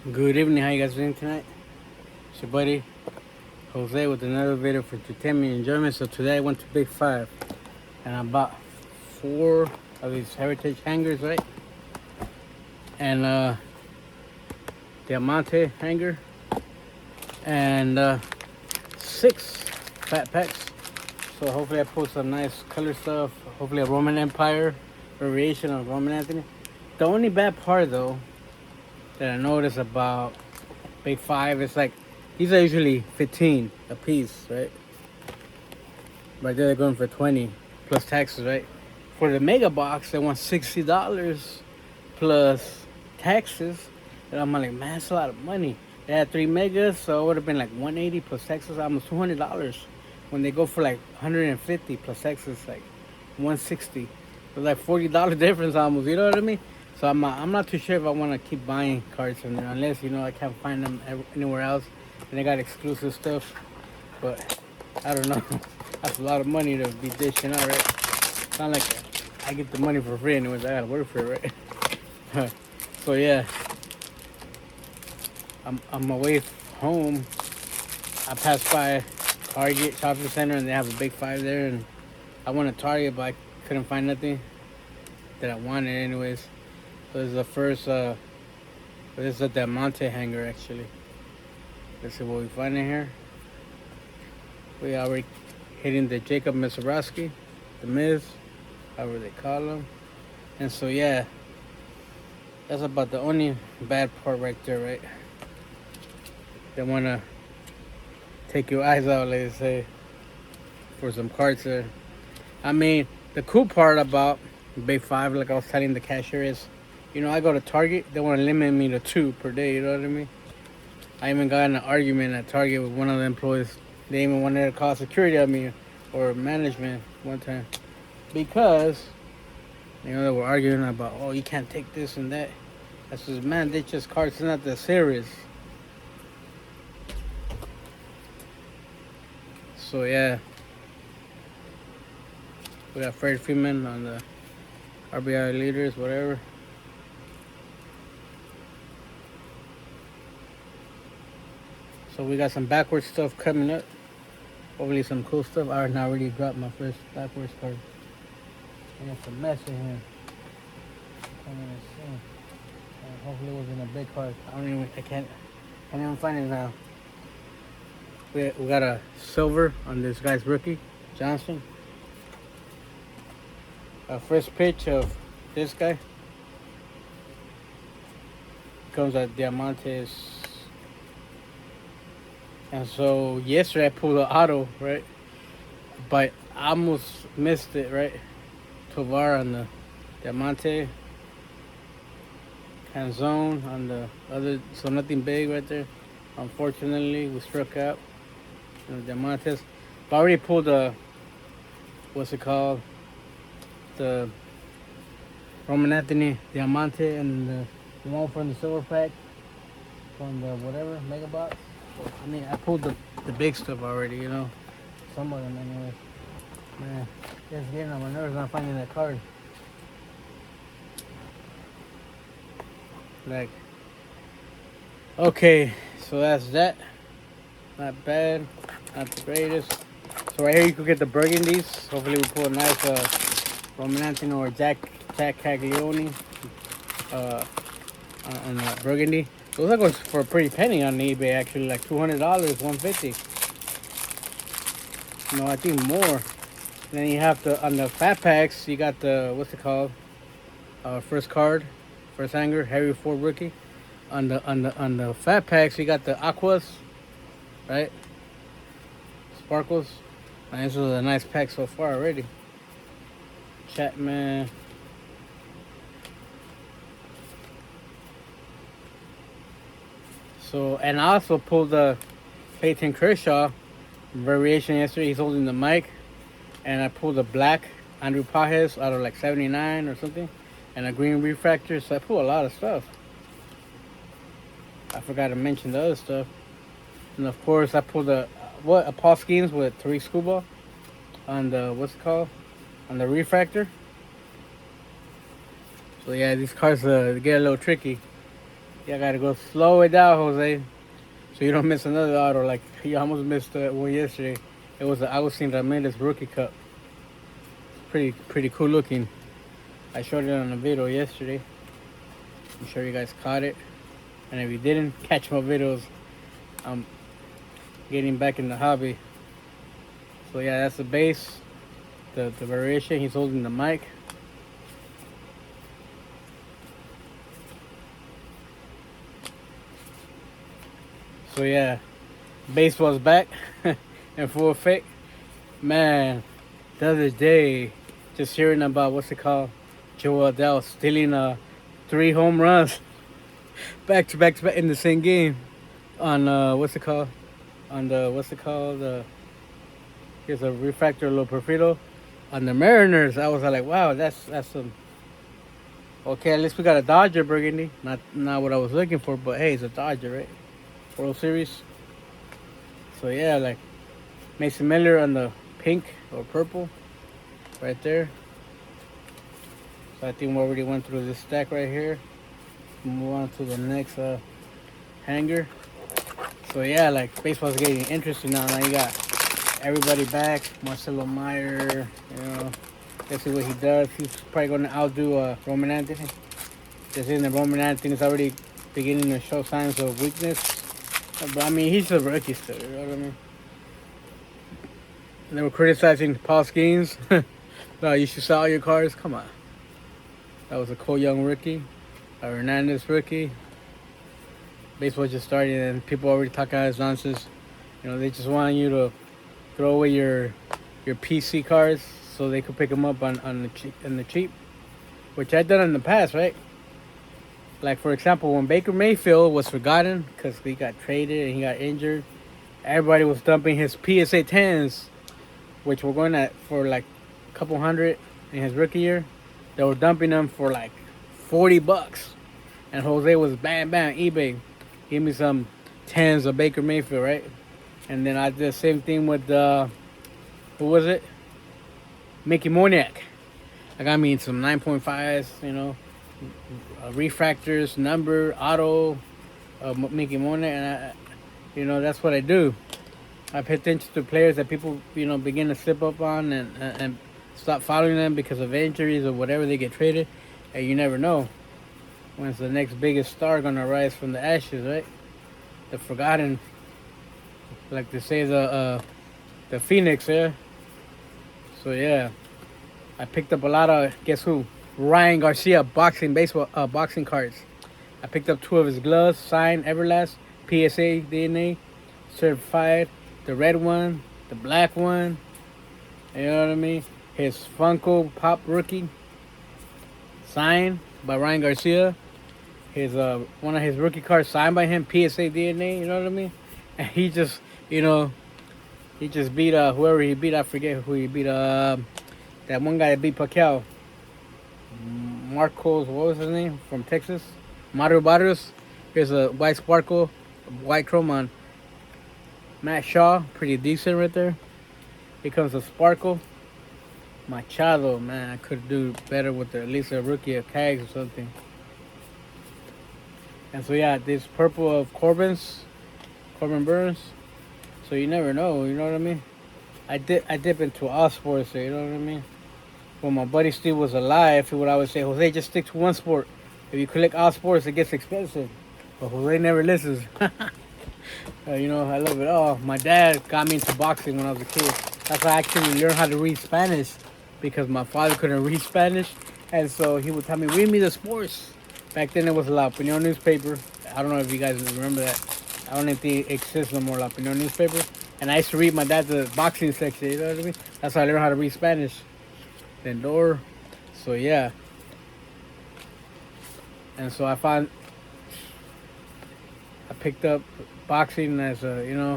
Good evening, how you guys doing tonight? It's your buddy Jose with another video for entertainment and enjoyment. So today I went to Big Five and I bought four of these heritage hangers, right? And Diamante hanger and six fat packs. So hopefully I post some nice color stuff. Hopefully a Roman Empire variation of Roman Anthony. The only bad part though that I noticed about Big Five is like these are usually 15 a piece, right? Right there they're going for 20 plus taxes, right? For the mega box they want $60 plus taxes. And I'm like, man, that's a lot of money. They had 3 megas, so it would have been like 180 plus taxes, almost $200. When they go for like 150 plus taxes, like 160. So like $40 difference almost, you know what I mean? So I'm not too sure if I want to keep buying cards from there unless I can't find them anywhere else, and they got exclusive stuff. But I don't know. That's a lot of money to be dishing out, right? It's not like I get the money for free anyways. I gotta work for it, right? So yeah, I'm away home. I passed by Target shopping center and they have a Big Five there, and I went to Target but I couldn't find nothing that I wanted anyways. So this is the first. This is a Diamante hanger actually. Let's see what we find in here. We already hitting the Jacob Mizrachi, the Miz, however they call him. And so yeah, that's about the only bad part right there, right? They wanna take your eyes out, like they say, for some cards there. I mean, the cool part about Big Five, like I was telling the cashier, is, I go to Target, they want to limit me to 2 per day, you know what I mean? I even got in an argument at Target with one of the employees. They even wanted to call security on me or management one time because, they were arguing about, oh, you can't take this and that. I says, man, they just cards, it's not that serious. So yeah, we got Fred Freeman on the RBI leaders, whatever. So we got some backwards stuff coming up. Hopefully some cool stuff. I already dropped my first backwards card. I got some mess in here. Hopefully it wasn't a big card. I can't even find it now. We got a silver on this guy's rookie, Johnson. First pitch of this guy comes at Diamantes. And so yesterday I pulled an auto, right? But I almost missed it, right? Tovar on the Diamante. Canzone on the other, so nothing big right there. Unfortunately, we struck out. Diamantes. But I already pulled what's it called? The Roman Anthony Diamante and the one from the silver pack from the whatever mega box. I mean, I pulled the big stuff already, some of them anyway. Man, just getting on my nerves not finding that card. Like, okay, so that's that. Not bad, not the greatest. So right here you could get the burgundies. Hopefully we pull a nice Roman Anthony or Jack Caglione on the burgundy. Those are going for a pretty penny on eBay actually, like $200, $150. No, I think more. And then you have on the fat packs, you got the, what's it called? First card, first hanger, Harry Ford rookie. On the fat packs, you got the aquas, right? Sparkles. And this was a nice pack so far already. Chapman. So, and I also pulled the Clayton Kershaw variation yesterday. He's holding the mic. And I pulled a black Andrew Pages out of like 79 or something. And a green refractor. So I pulled a lot of stuff. I forgot to mention the other stuff. And of course I pulled a Paul Skeens with Tariq Skubal on the, what's it called? On the refractor. So yeah, these cards get a little tricky. You gotta go slow it down, Jose, so you don't miss another auto. Like you almost missed one yesterday. It was the Agustin Ramirez Rookie Cup. Pretty cool looking. I showed it on a video yesterday. I'm sure you guys caught it. And if you didn't catch my videos, I'm getting back in the hobby. So yeah, that's the base. The variation, he's holding the mic. So yeah, baseball's back in full effect. Man, the other day, just hearing about what's it called, Joe Adele stealing 3 home runs back to back in the same game on what's it called, here's a refractor Lo Perfito on the Mariners. I was like, wow, that's some. Okay, at least we got a Dodger burgundy. Not what I was looking for, but hey, it's a Dodger, right? World Series. So yeah, like Mason Miller on the pink or purple, right there. So I think we already went through this stack right here. Move on to the next hanger. So yeah, like baseball's getting interesting now. Now you got everybody back. Marcelo Meyer, let's see what he does. He's probably going to outdo Roman Anthony. Just in the Roman Anthony's already beginning to show signs of weakness. But I mean, he's a rookie still, you know what I mean? And they were criticizing Paul Skeens. No, you should sell your cars. Come on. That was a Cole Young rookie. A Hernandez rookie. Baseball just started and people already talking out his nonsense. They just want you to throw away your PC cards so they could pick them up on the cheap. Which I've done in the past, right? Like, for example, when Baker Mayfield was forgotten because he got traded and he got injured, everybody was dumping his PSA 10s, which were going at for like a couple hundred in his rookie year. They were dumping them for like $40. And Jose was bam, eBay. Give me some 10s of Baker Mayfield, right? And then I did the same thing with, who was it? Mickey Moniak. I got me some 9.5s, refractors, number, auto, Mickey Moniak. And that's what I do. I pay attention to players that people, begin to slip up on and stop following them because of injuries or whatever, they get traded. And you never know when's the next biggest star gonna rise from the ashes, right? The forgotten, like they say, the Phoenix, yeah. So yeah, I picked up a lot of, guess who? Ryan Garcia boxing cards. I picked up 2 of his gloves, signed, Everlast, PSA DNA, certified. The red one, the black one. You know what I mean? His Funko Pop rookie, signed by Ryan Garcia. His one of his rookie cards signed by him, PSA DNA. You know what I mean? And he just beat whoever he beat. I forget who he beat. That one guy that beat Pacquiao. Marcos, what was his name? From Texas. Mario Barrios. Here's a white sparkle, white chrome on Matt Shaw. Pretty decent right there. Here comes a sparkle. Machado, man, I could do better with at least a rookie of Cags or something. And so yeah, this purple of Corbin Burns. So you never know, you know what I mean? I dip into all sports, you know what I mean? When my buddy Steve was alive, he would always say, Jose, just stick to one sport. If you collect all sports, it gets expensive. But Jose never listens. I love it all. My dad got me into boxing when I was a kid. That's why I actually learned how to read Spanish, because my father couldn't read Spanish. And so he would tell me, read me the sports. Back then it was La Opinion newspaper. I don't know if you guys remember that. I don't think it exists no more, La Opinion newspaper. And I used to read my dad's boxing section, you know what I mean? That's how I learned how to read Spanish. Then door. So yeah. And so I picked up boxing as I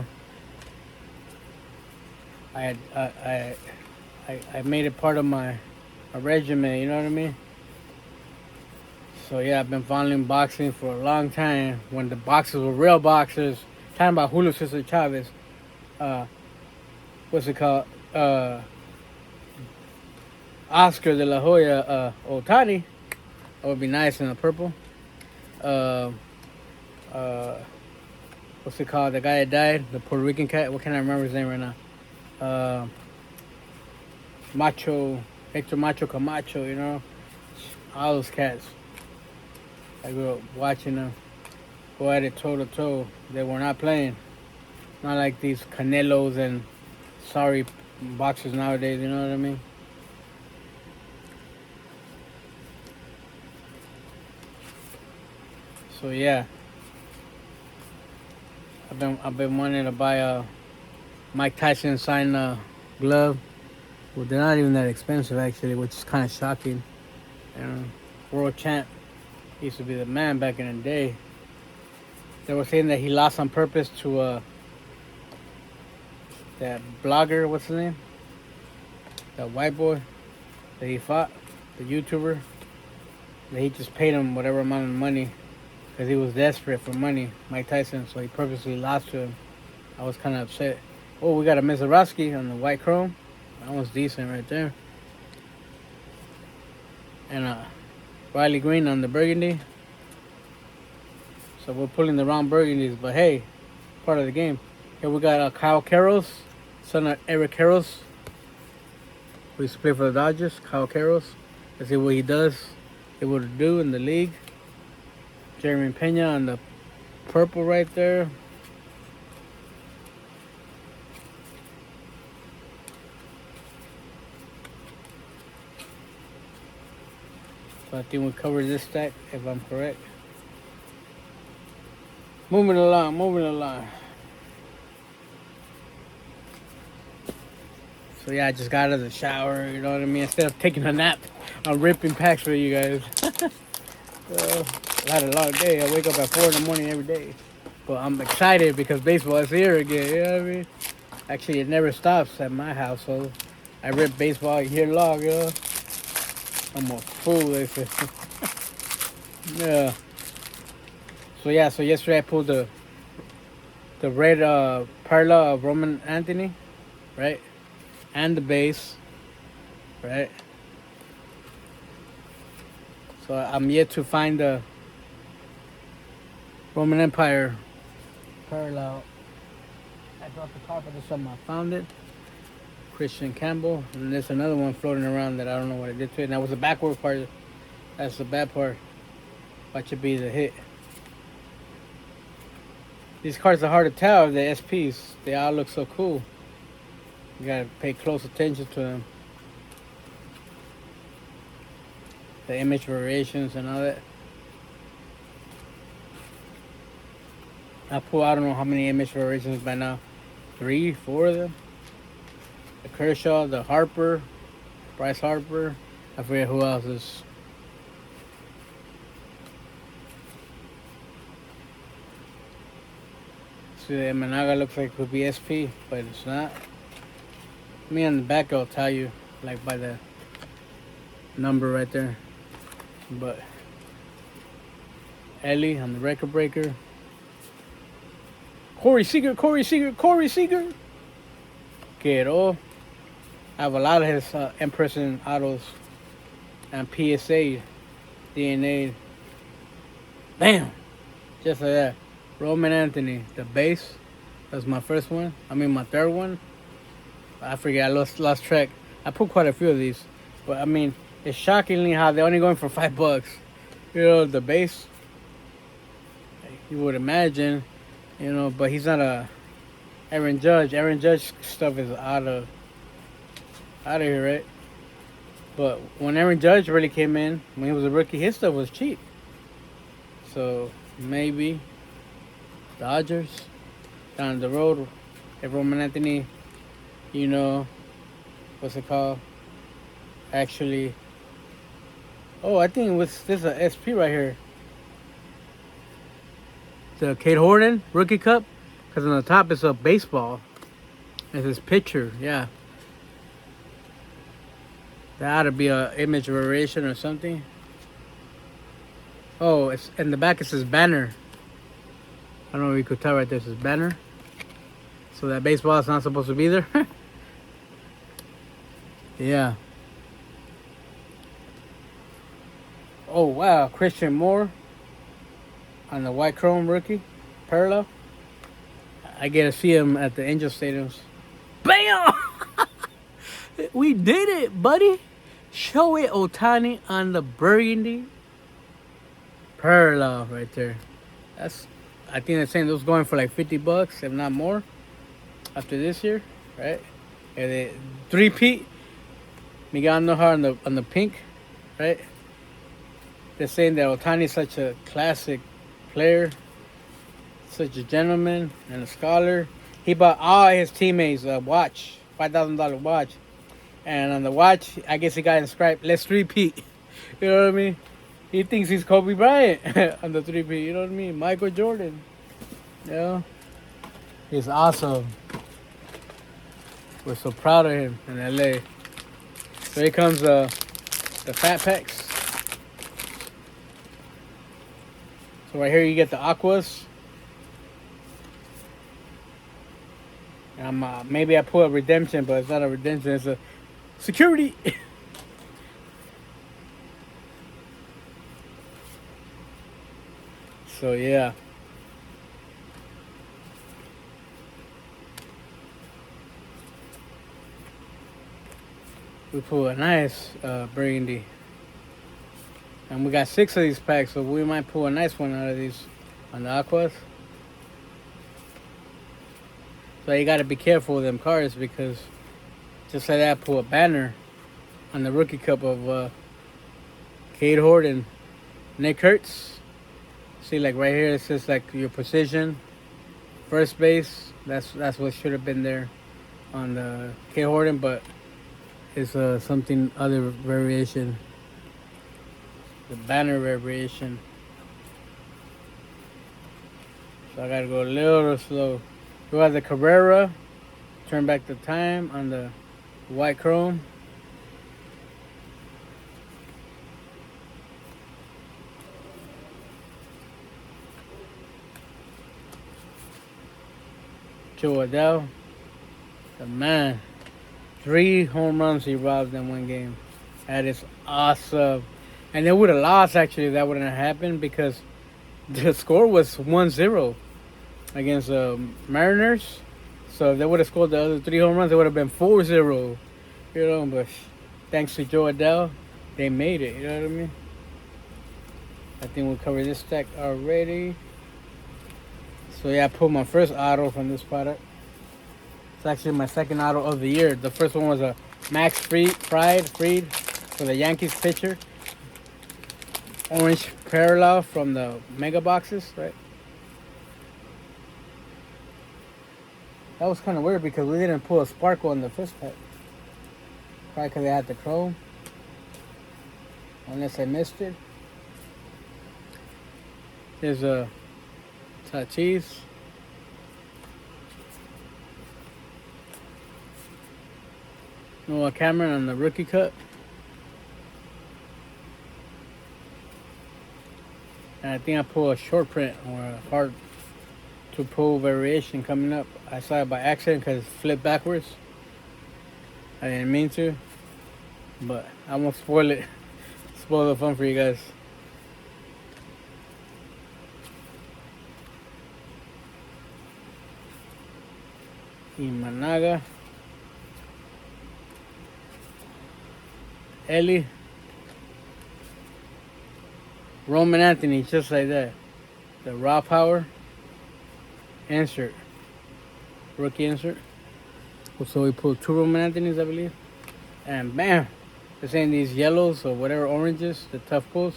made it part of my regimen, you know what I mean? So yeah, I've been following boxing for a long time. When the boxers were real boxers, talking about Julio Cesar Chavez, what's it called? Oscar de la Hoya Otani. That would be nice in the purple. what's it called? The guy that died, the Puerto Rican cat. What can I remember his name right now? Macho, Hector Macho Camacho. You know, all those cats. I grew up watching them go at it toe to toe. They were not playing. Not like these Canelos and sorry boxers nowadays. You know what I mean? So yeah, I've been wanting to buy a Mike Tyson signed glove. Well, they're not even that expensive actually, which is kind of shocking. You know, world champ used to be the man back in the day. They were saying that he lost on purpose to that blogger. What's his name? That white boy that he fought, the YouTuber. That he just paid him whatever amount of money because he was desperate for money, Mike Tyson. So he purposely lost to him. I was kind of upset. Oh, we got a Mazeroski on the white chrome. That one's decent right there. And Riley Green on the burgundy. So we're pulling the wrong burgundies, but hey, part of the game. Here we got Kyle Karros, son of Eric Karros. We used to play for the Dodgers, Kyle Karros. Let's see what he does, able to do in the league. Jeremy Pena on the purple right there. So I think we covered this stack, if I'm correct. Moving along. So yeah, I just got out of the shower, you know what I mean? Instead of taking a nap, I'm ripping packs for you guys. I had a long day. I wake up at 4 in the morning every day. But I'm excited because baseball is here again, you know what I mean? Actually, it never stops at my household. I rip baseball a year long, you know? I'm a fool, they say. Yeah. So yesterday I pulled the red Perla of Roman Anthony, right? And the base, right? So I'm yet to find the Roman Empire parallel. I dropped the car for this something. I found it. Christian Campbell. And there's another one floating around that I don't know what I did to it. And that was the backward part. That's the bad part. Watch it be the hit. These cards are hard to tell. The SPs. They all look so cool. You gotta pay close attention to them. The image variations and all that. I don't know how many image variations by now. 3, 4 of them. The Kershaw, the Harper, Bryce Harper. I forget who else is. See, the Emanaga looks like it could be SP, but it's not. Me on the back, I'll tell you, like by the number right there. But Ellie on the record breaker. Corey Seager. Quero. I have a lot of his Empress and autos and PSA DNA. Bam! Just like that. Roman Anthony, the base. That's my first one. My third one. I forget. I lost track. I put quite a few of these, but it's shockingly how they're only going for $5. You know, the base. You would imagine, but he's not a Aaron Judge. Aaron Judge stuff is out of here, right? But when Aaron Judge really came in, when he was a rookie, his stuff was cheap. So maybe Dodgers down the road, if Roman Anthony, what's it called? Actually, I think this is a SP right here. The Kate Horton Rookie Cup, because on the top it's a baseball. It's his picture, yeah. That ought to be a image variation or something. Oh, it's in the back. It says banner. I don't know if you could tell right there. It says banner. So that baseball is not supposed to be there. Yeah. Oh wow, Christian Moore on the white chrome rookie parallel. I get to see him at the Angel Stadiums. Bam! We did it, buddy. Shohei Ohtani on the burgundy parallel right there. That's, I think they're saying those going for like $50, if not more, after this year, right? And they three-peat. Miguel Andujar on the pink, right? They're saying that Ohtani is such a classic player, such a gentleman and a scholar. He bought all his teammates a watch, $5,000 watch. And on the watch, I guess he got inscribed, let's repeat. You know what I mean? He thinks he's Kobe Bryant on the 3P. You know what I mean? Michael Jordan. You know? He's awesome. We're so proud of him in LA. So here comes the fat packs. So right here you get the aquas. And maybe I pull a redemption, but it's not a redemption. It's a security. So yeah. We pull a nice burgundy. And we got 6 of these packs, so we might pull a nice one out of these on the aquas. So you gotta be careful with them cards, because just like that, pull a banner on the rookie cup of Cade Horde and Nick Kurtz. See, like right here, it says like your position, first base. That's what should have been there on the Cade Horton, but it's something other variation. The banner variation. So I gotta go a little slow. We have the Cabrera. Turn back the time on the white chrome. Jo Adell, the man. 3 home runs he robbed in one game. That is awesome. And they would have lost, actually, if that wouldn't have happened, because the score was 1-0 against Mariners. So if they would have scored the other 3 home runs, it would have been 4-0. You know, but thanks to Jo Adell, they made it. You know what I mean? I think we'll cover this stack already. So yeah, I pulled my first auto from this product. It's actually my second auto of the year. The first one was a Max Fried for the Yankees pitcher. Orange parallel from the mega boxes, right? That was kind of weird because we didn't pull a sparkle in the first pack. Probably because they had the chrome. Unless I missed it. Here's a Tatis. Noah Cameron on the rookie cut. And I think I pulled a short print or a hard to pull variation coming up. I saw it by accident because it flipped backwards. I didn't mean to, but I won't spoil it. Spoil the fun for you guys. Imanaga. Ellie. Roman Anthony, just like that. The raw power insert. Rookie insert. So we pulled 2 Roman Anthony's, I believe. And bam! They're saying these yellows or whatever oranges, the tough pulls.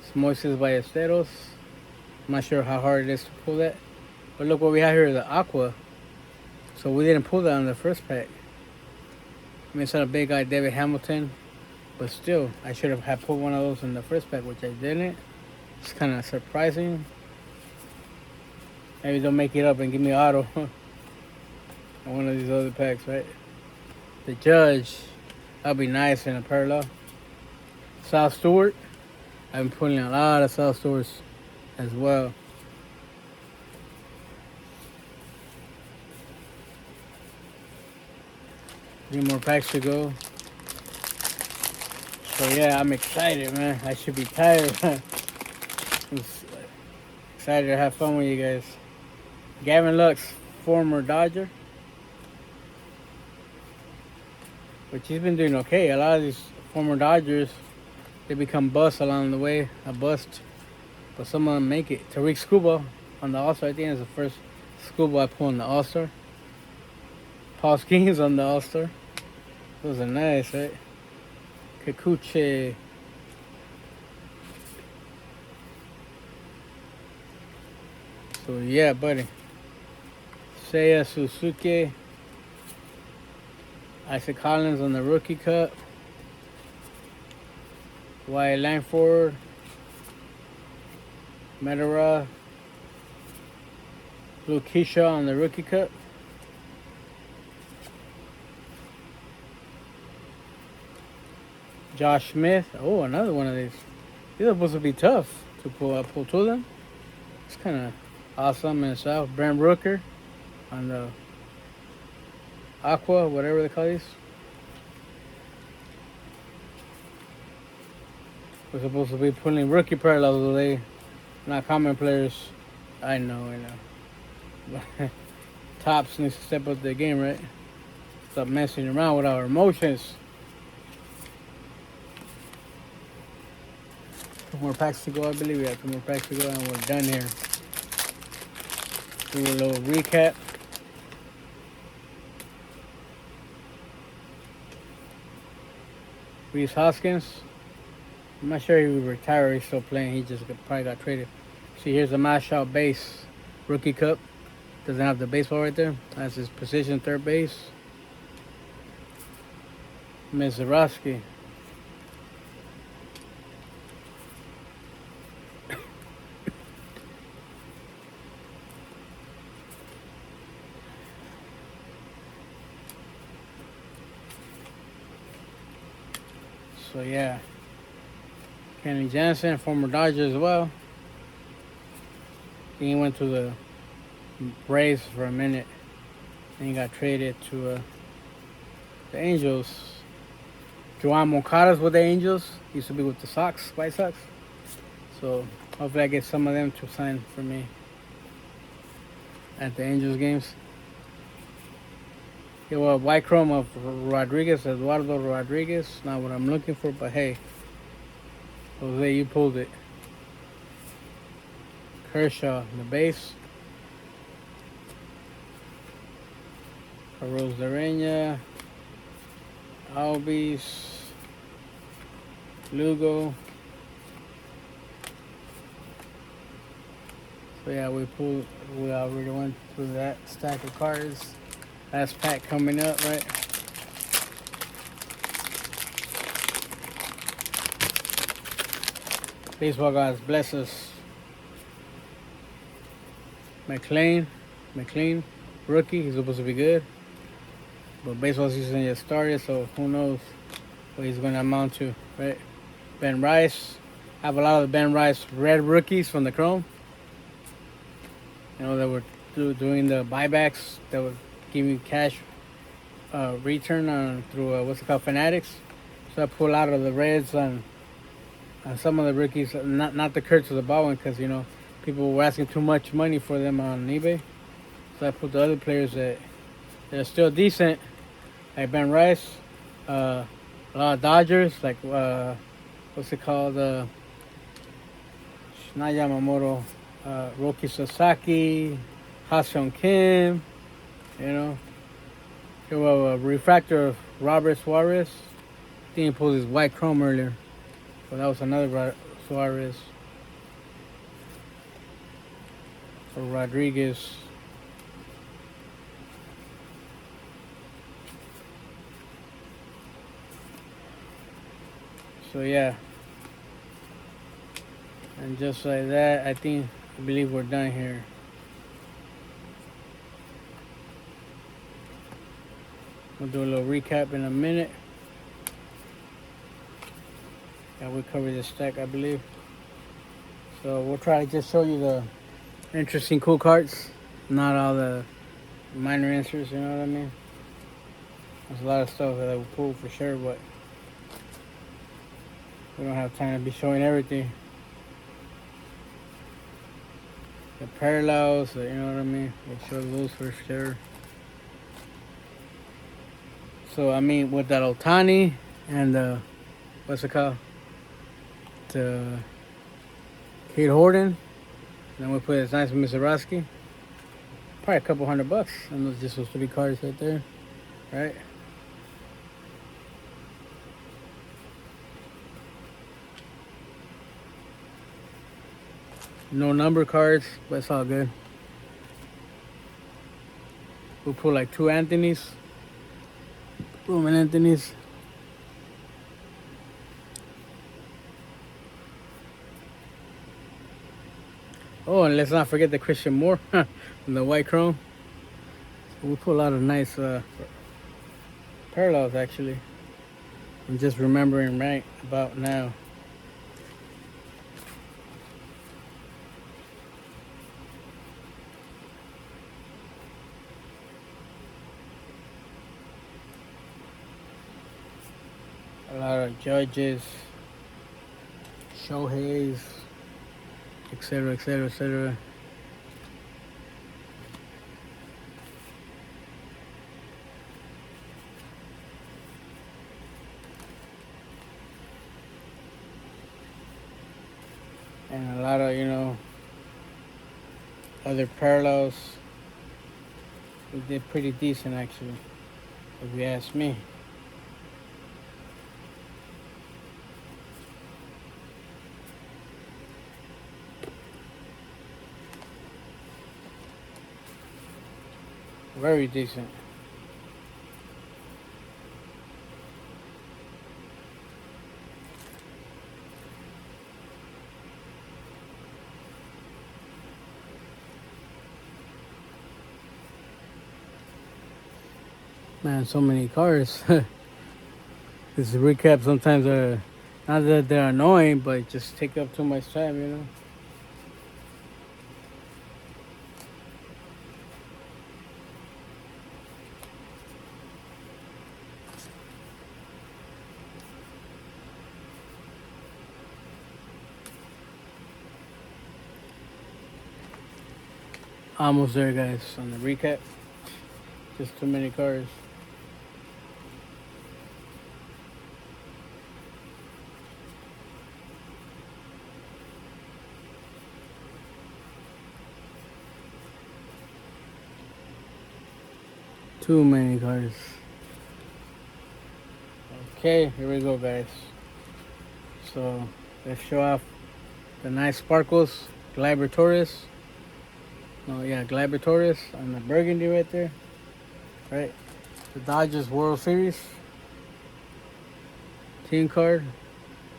It's Moises Ballesteros. I'm not sure how hard it is to pull that. But look what we have here, the aqua. So we didn't pull that on the first pack. I mean, it's not a big guy, David Hamilton. But still, I should have had pulled one of those in the first pack, which I didn't. It's kind of surprising. Maybe they'll make it up and give me auto on one of these other packs, right? The Judge, that'll be nice in a parallel. South Stewart, I've been pulling a lot of South Stewarts as well. Three more packs to go. So yeah, I'm excited, man. I should be tired. excited to have fun with you guys. Gavin Lux, former Dodger, which he's been doing okay. A lot of these former Dodgers, they become busts along the way, a bust, but some of them make it. Tariq Skubal on the All-Star, I think is the first Skubal I pulled in the All-Star. Paul Skeens on the All-Star. Those are nice, right? Kikuchi. So yeah, buddy. Seiya Suzuki. Isaac Collins on the Rookie Cup. Wyatt Langford. Medera. Luke Keisha on the Rookie Cup. Josh Smith. Oh, another one of these. These are supposed to be tough to pull. I pull two of them. It's kind of awesome in itself. Brent Rooker on the Aqua, whatever they call these. We're supposed to be pulling rookie parallels today, not common players. I know. But Topps needs to step up their game, right? Stop messing around with our emotions. 2 more packs to go, I believe. We have 2 more packs to go, and we're done here. Do a little recap. Rhys Hoskins. I'm not sure he would retire or he's still playing. He just probably got traded. See, here's a mash out base. Rookie Cup. Doesn't have the baseball right there. That's his position, third base. Mizorowski. So yeah, Kenny Jansen, former Dodger as well. He went to the Braves for a minute, and he got traded to the Angels. Joan Moncada's with the Angels. He used to be with the White Sox. So hopefully I get some of them to sign for me at the Angels games. Yeah, well, white chrome of Rodriguez, Eduardo Rodriguez. Not what I'm looking for, but hey, Jose, you pulled it. Kershaw, the base. Carlos Larena, Albies, Lugo. So yeah, we already went through that stack of cards. Last pack coming up, right? Baseball guys, bless us. McLean, rookie. He's supposed to be good. But baseball season just started, so who knows what he's going to amount to, right? Ben Rice. I have a lot of the Ben Rice red rookies from the Chrome. You know, that were doing the buybacks that were giving cash return on through what's it called, Fanatics. So I pull out of the reds on some of the rookies, not the Kurtz or the Baldwin, because you know people were asking too much money for them on eBay. So I put the other players that are still decent, like Ben Rice, a lot of Dodgers, like what's it called, not Yamamoto, Roki Sasaki, Ha-Seong Kim. You know, here we have a refractor of Robert Suarez. I think he pulled his white chrome earlier. So that was another Suarez. For Rodriguez. So yeah. And just like that, I believe we're done here. We'll do a little recap in a minute. Yeah, we covered this stack, I believe. So we'll try to just show you the interesting, cool cards, not all the minor answers. You know what I mean? There's a lot of stuff that I will pull for sure, but we don't have time to be showing everything. the parallels, you know what I mean? We'll show those for sure. So I mean, with that Otani and what's it called? The Kate Horton. Then we put this nice Mizorowski. Probably a couple $100. And those just those 3 cards right there, right? No number cards, but it's all good. We'll pull like 2 Anthony's. Roman Anthony's. Oh, and let's not forget the Christian Moore and the white chrome. We pull a lot of nice parallels actually. I'm just remembering right about now. A lot of Judges, Shohei's, etc., etc., etc. And a lot of, other parallels. We did pretty decent actually, if you ask me. Very decent. Man, so many cars. This recap sometimes are not that they're annoying, but just take up too much time. Almost there, guys, on the recap. Just too many cars. Too many cars. Okay, here we go, guys. So let's show off the nice sparkles, Gleyber Torres. Oh yeah, Gleyber Torres on the burgundy right there. Right, the Dodgers World Series team card.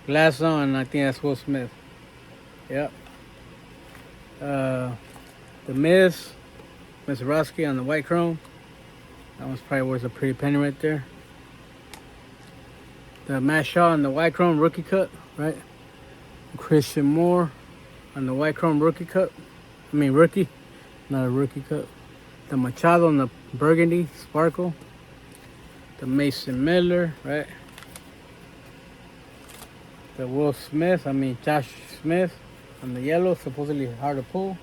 Glass on, I think that's Will Smith. Yep. The Miz Mizorowski on the white chrome. That one's probably worth a pretty penny right there. The Matt Shaw on the white chrome rookie cut, right? Christian Moore on the white chrome rookie cut. Rookie, not a rookie cut. The Machado on the burgundy sparkle. The Mason Miller, right? The Josh Smith on the yellow, supposedly hard to pull.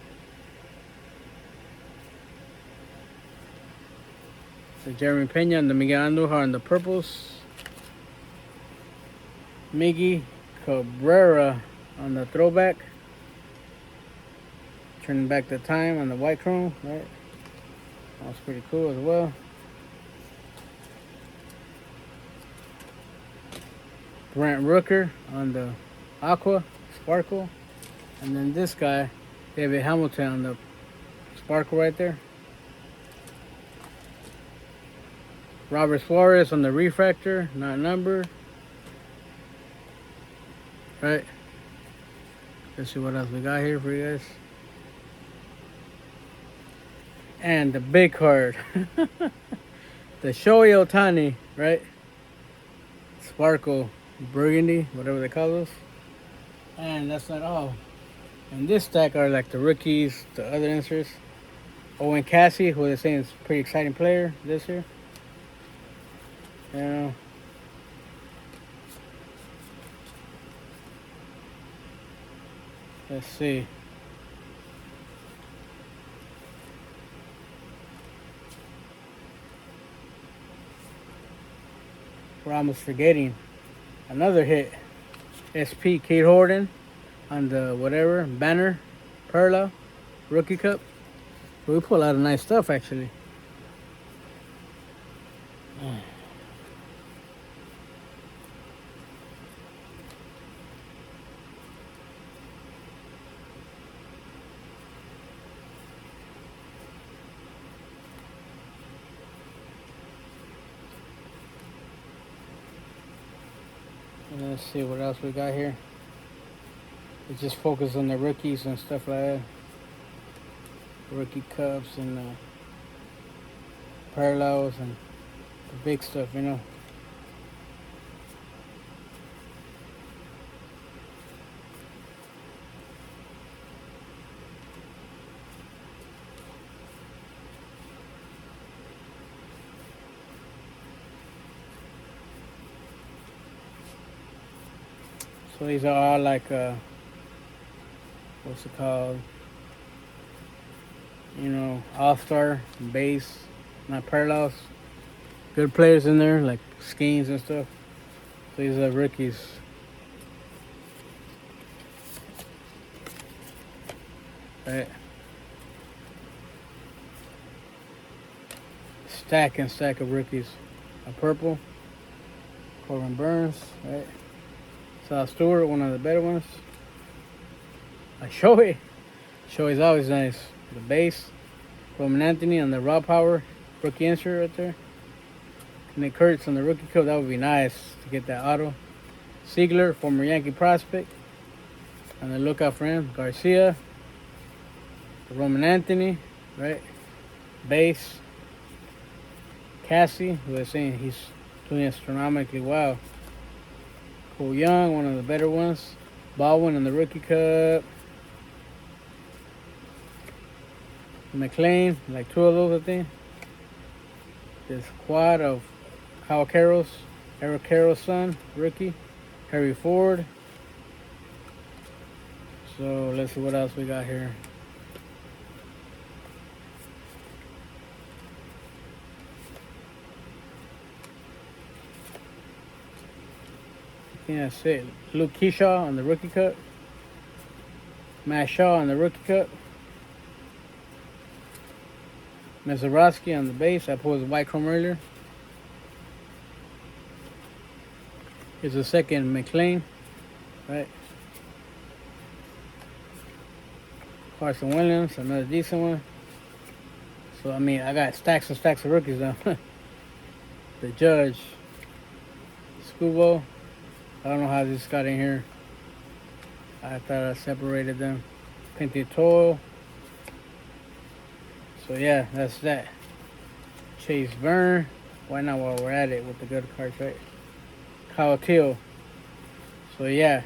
The Jeremy Pena and the Miguel Andujar on the purples. Miggy Cabrera on the throwback. Turning back the time on the white chrome, right? That was pretty cool as well. Brent Rooker on the aqua sparkle. And then this guy, David Hamilton on the sparkle right there. Robert Suarez on the refractor, not numbered. Right. Let's see what else we got here for you guys. And the big card. The Shohei Ohtani, right? Sparkle burgundy, whatever they call those. And that's not all. And this stack are like the rookies, the other inserts. Owen Cassie, who they're saying is a pretty exciting player this year. Let's see. we're almost forgetting another hit. SP Kate Horton on the whatever banner, Perla, Rookie Cup. So we pull a lot of nice stuff actually. And let's see what else we got here. We just focus on the rookies and stuff like that. Rookie cups and parallels and the big stuff, you know. So these are all like what's it called? You know, all-star base, not parallels. Good players in there, like Skeens and stuff. So these are rookies. Right. Stack and stack of rookies. A purple. Corbin Burns, right? Sal Stewart, one of the better ones. Shohei. Shohei's always nice. The base. Roman Anthony on the raw power. Rookie insert right there. Nick Kurtz on the rookie cup. That would be nice to get that auto. Siegler, former Yankee prospect. On the lookout for him. Garcia. Roman Anthony, right? Base. Cassie, who was saying he's doing astronomically well. Cole Young, one of the better ones. Baldwin in the rookie cup. McLean, like two of those, I think. This quad of Kyle Carroll's, Eric Carroll's son, rookie. Harry Ford. So let's see what else we got here. I think that's it. Luke Keyshaw on the rookie cup. Matt Shaw on the rookie cup. Mazeroski on the base. I pulled his white chrome earlier. Here's the second McLean. Right. Carson Williams, another decent one. So, I mean, I got stacks and stacks of rookies now. The Judge. Scubo. I don't know how this got in here. I thought I separated them. Painted Toil. So yeah, that's that. Chase Byrne. Why not while we're at it with the good cards, right? Kyle Teal. So yeah.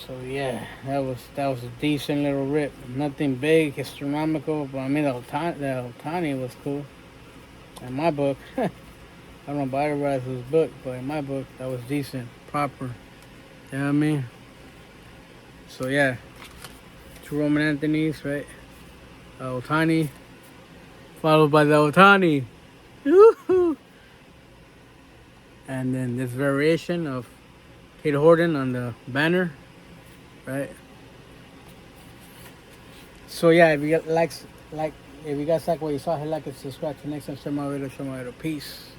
So yeah, that was a decent little rip. Nothing big, astronomical, but I mean the Ohtani was cool. In my book, I don't know about everybody else's book, but in my book, that was decent, proper. You know what I mean? So yeah, two Roman Anthony's, right? Ohtani, followed by the Ohtani. Woo-hoo. And then this variation of Kate Horton on the banner. Right. So yeah, if you guys like what you saw, hit like and subscribe to the next time. Share my video, peace.